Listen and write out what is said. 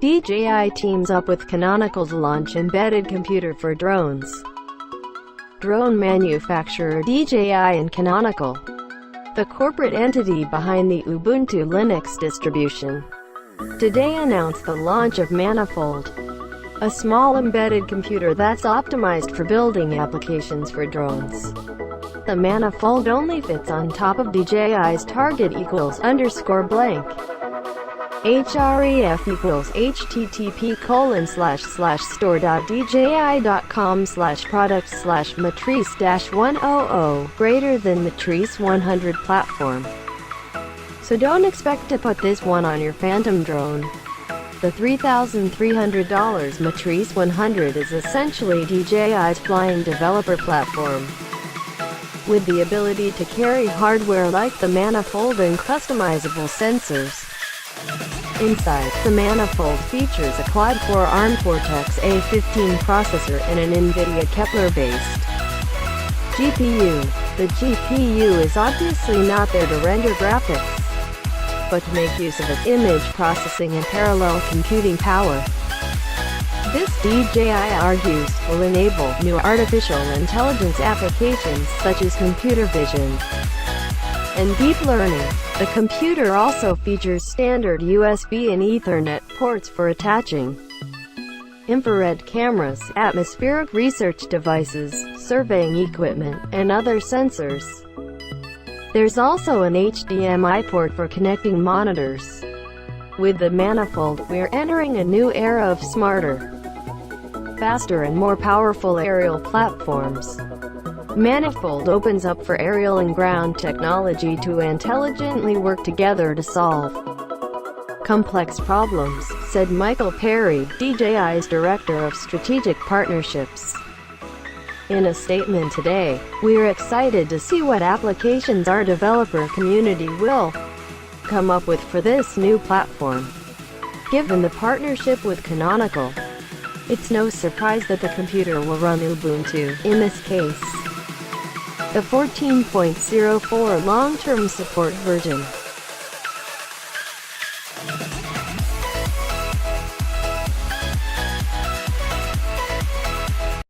DJI teams up with Canonical to launch embedded computer for drones. Drone manufacturer DJI and Canonical, the corporate entity behind the Ubuntu Linux distribution, today announced the launch of Manifold, a small embedded computer that's optimized for building applications for drones. The Manifold only fits on top of DJI's target =blank. href http://store.dji.com/product/matrice-100 greater than Matrice 100 platform. So don't expect to put this one on your Phantom drone. The $3,300 Matrice 100 is essentially DJI's flying developer platform, with the ability to carry hardware like the Manifold and customizable sensors. Inside, the Manifold features a quad-core ARM Cortex A-15 processor and an NVIDIA Kepler-based GPU. The GPU is obviously not there to render graphics, but to make use of its image processing and parallel computing power. This, DJI argues, will enable new artificial intelligence applications such as computer vision and deep learning. The computer also features standard USB and Ethernet ports for attaching infrared cameras, atmospheric research devices, surveying equipment, and other sensors. There's also an HDMI port for connecting monitors. With the Manifold, we're entering a new era of smarter, faster and more powerful aerial platforms. Manifold opens up for aerial and ground technology to intelligently work together to solve complex problems, said Michael Perry, DJI's Director of Strategic Partnerships. In a statement today, "We're excited to see what applications our developer community will come up with for this new platform. Given the partnership with Canonical, it's no surprise that the computer will run Ubuntu, in this case, the 14.04 long-term support version."